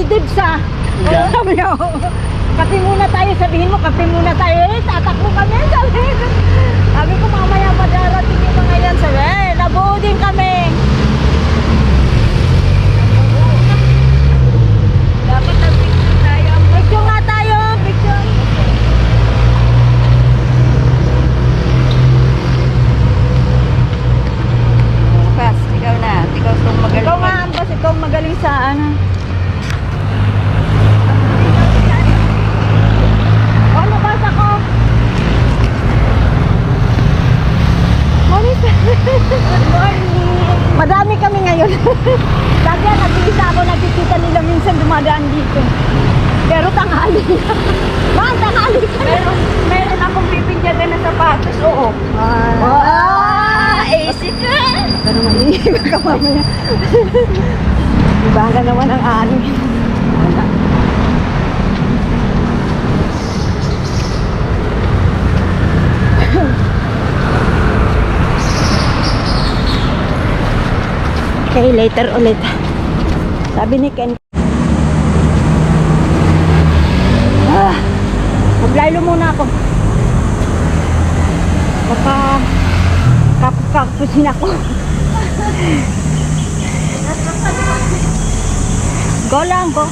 si Dibs ah. Yeah. Sabi niya, kape muna tayo, sabihin mo, kape muna tayo. Tatakbo kami, sabi ko, mamaya pa darating yung mga yan. Sabi, nabuo din kami. Dapat nag-picture tayo. Picture nga tayo, picture. Bukas, ikaw na. Ikaw itong magaling. Ikaw nga, Ambas, ikaw magaling sa ano. Oh, nabasa ko. Morning. Good morning. Madami kami ngayon. Dati nag-iisa ako, nakikita nila minsan dumadaan dito. Pero tanghali. Bakit tanghali ka na? Meron akong pipinjagan na sapatos. Oo. Easy ka. Ito naman, iiba ka mamaya. Iba ka naman ang ani. Okay, later ulit. Sabi ni Ken. Maglaylo muna ako. Baka kapusin ako. Go lang, go.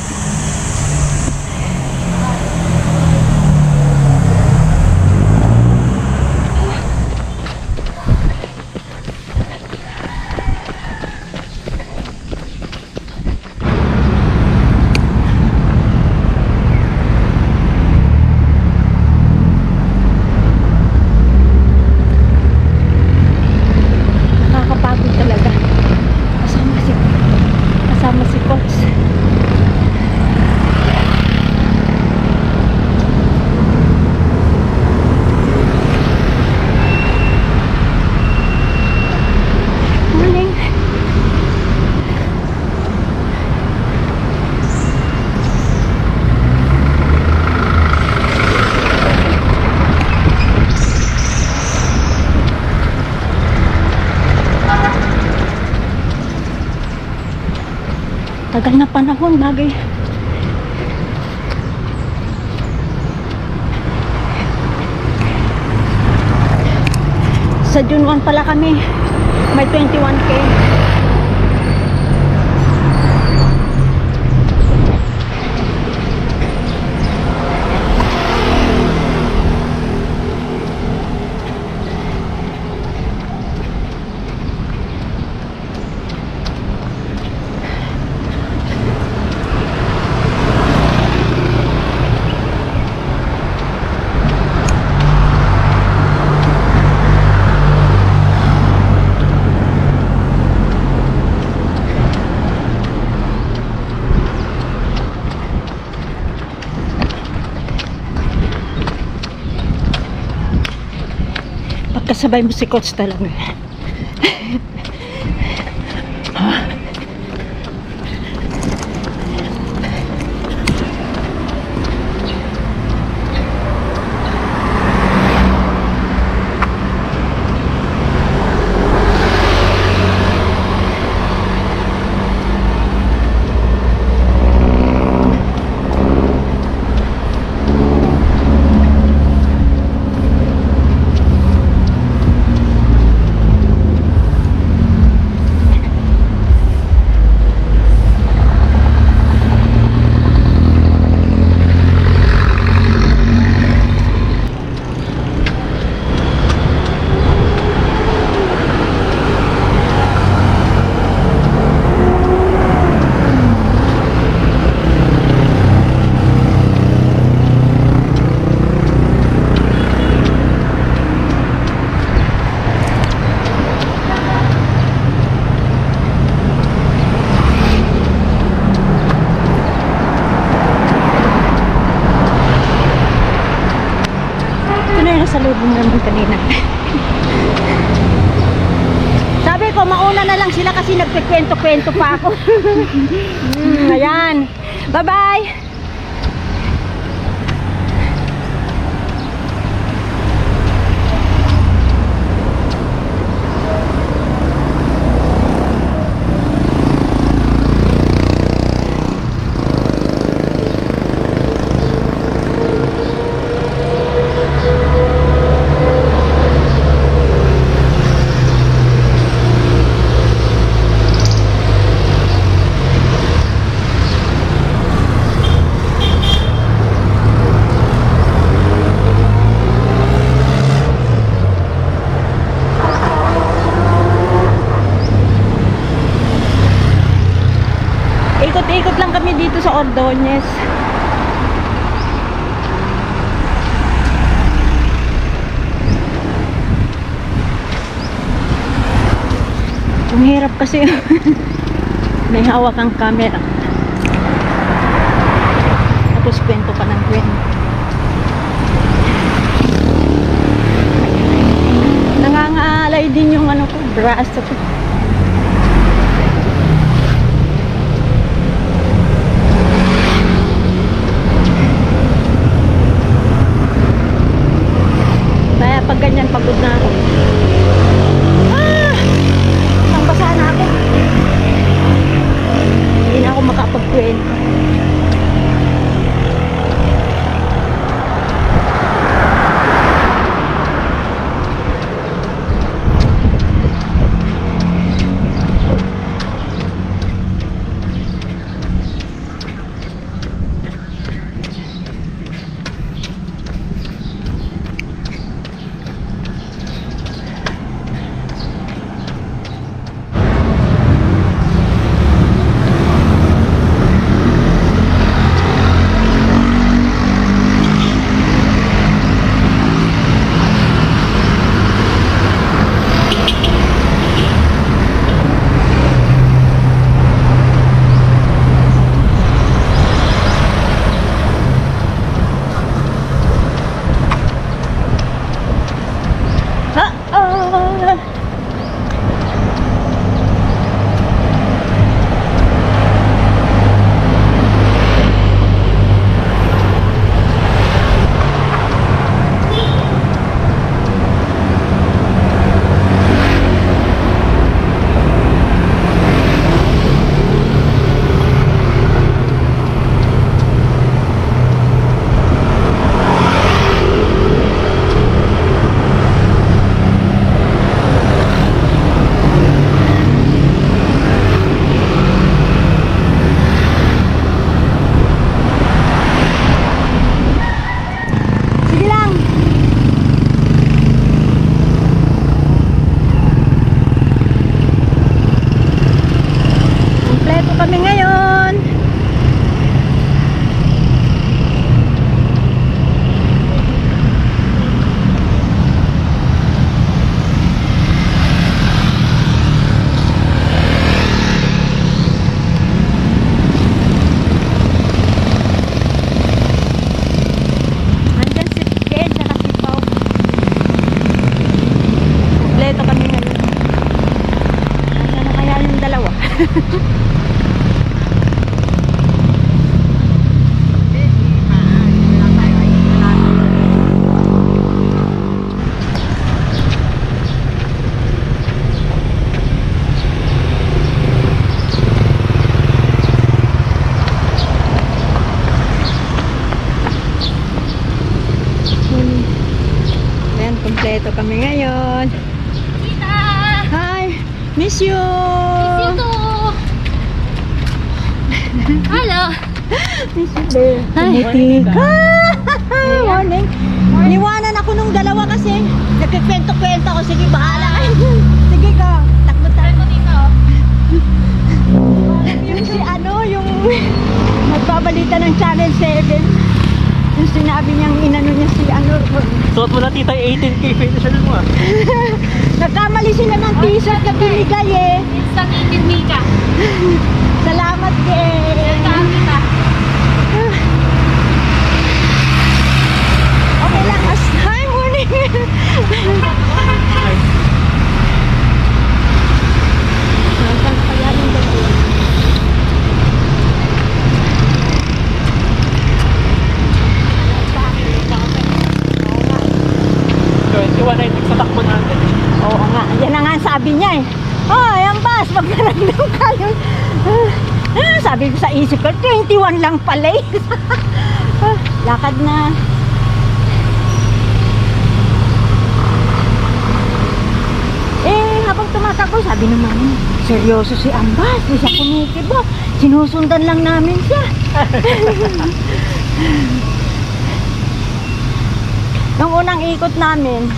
Nakakapagod talaga. Kasama si Coach. Morning. Tagal na panahon, bagay. Sa June 1 pala kami. May 21K. Pagkasabay mo si Coach talaga. Nasalubong namin kanina. Sabi ko, mauna na lang sila kasi nagkikwento-kwento pa ako. Ayan. Bye-bye! Paikot lang kami dito sa Ordonez. Ang hirap kasi may hawak ang camera. Tapos kwento pa ng kwento. Nangangaalay din yung ano ko, braso ko. Kaya pag ganyan pagod na ako. Ang basa na ako. Hindi na ako makapagkwento. Kami ngayon. Nandyan si Ken at si Pao. Kompleto kami ngayon. Nasaan na kaya yung dalawa? Ayan, kompleto kami ngayon. Tita! Hi! Miss you! You too! Hello! Miss you, babe. Morning. Morning. Niwanan ako nung dalawa kasi nagkikwento-kwento ako. Sige, bahala kayo. Sige ka. Takbo-takbo. Yung si ano, yung magbabalita ng Channel 7. Yung sinabi niyang inano niya si ano. Suot mo na tita yung 18K finisher mo ah. Nagkamali sila ng t-shirt na binigay eh. It's the native Mika. Salamat eh. Welcome, Tita. Okay lang. Hi, morning. Nasaan kaya yung dalawa? 21 I think sa takbo natin. Oo nga. Yan na nga ang sabi niya eh. Oh, yan bas. Pag narandang ka yun. Sabi ko sa isip ko, 21 lang pala eh. Lakad na. Habang tumatakbo, sabi naman, seryoso si Ambas, di siya kumikibo. Sinusundan lang namin siya. Nung unang ikot namin,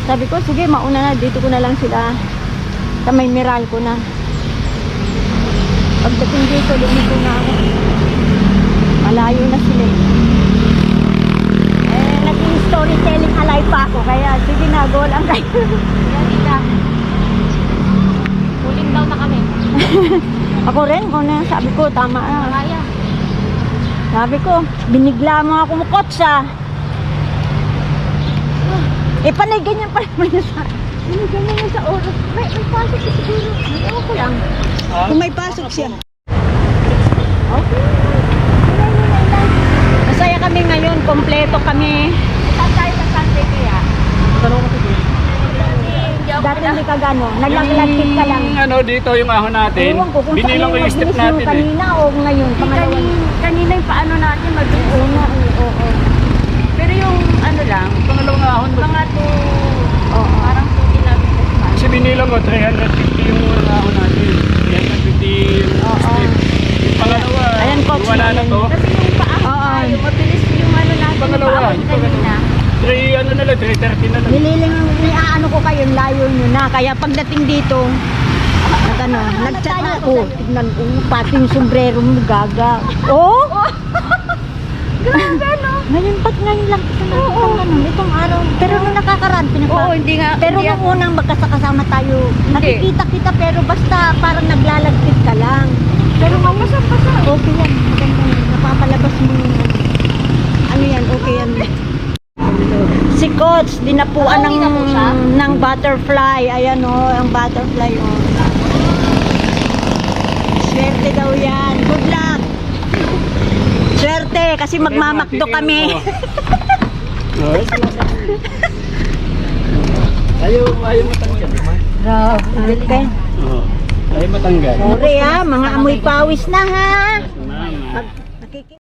sabi ko, sige, mauna na, dito ko na lang sila. Sa may Meralco na. Pagdating dito, lumito na ako. Malayo na sila eh. Naging storytelling alay pa ako. Kaya sige na, go lang kayo. Yan, tita. Huling daw na kami. Ako rin, kung ano yung sabi ko, tama na. Kaya. Sabi ko, binigla mo ako mukotsa. Eh, panay ganyan pa naman yun sa... Panay ganyan yun sa oras. May pasok siya siguro. Ewan ko lang. Kung may pasok siya. Okay. Masaya kami ngayon. Kompleto kami. Saan tayo sa Sunday kaya? Tanong ko sige. Dati hindi ka gano'n. Naglaglatit ka lang. Ano dito yung ahon natin. Ewan ko kung Binilang ko yung step mabilis natin yung kanina o ngayon. Pangalawa. Kanina yung paano natin mabilis. Oo nga, oo. Pero yung ano lang, Pangalawang ahon. mga Oo. parang 2 kilometers pa. Kasi binilang ko 350 yung unang ahon natin. 350 yung Oo. step. Yung pangalawa, Ayan, coach, wala na to. Kasi yung paano Oo. tayo, mabilis yung ano natin, Pangalawa, yung paahon kanina. 3 ano na lang, 330 na lang. Niaano ko kayo, layo nyo na. Kaya pagdating dito, nag-chat na ako. Tignan ko, pati yung sombrero mo, gaga. Oh! Grabe, no? Ngayon lang kita nakita itong araw. Pero nung nakakaraan, Oo, hindi nga. Pero hindi nung ako- unang magkasakasama tayo, nakikita kita pero basta parang naglalagpit ka lang. Pero mapasa-pasa. Okay yan, maganda yan. Napapalabas mo yung ano yan, okay yan. Si Coach, dinapuan Uuwi na po siya? ng butterfly. Ayan o, ang butterfly o. Swerte daw yan. Good luck. Swerte, kasi magmamakdo kami. Ayaw matanggal. Okay. Oo. Ayaw matanggal. Sorry ha, mga amoy pawis na ha. Mama. Nakiki-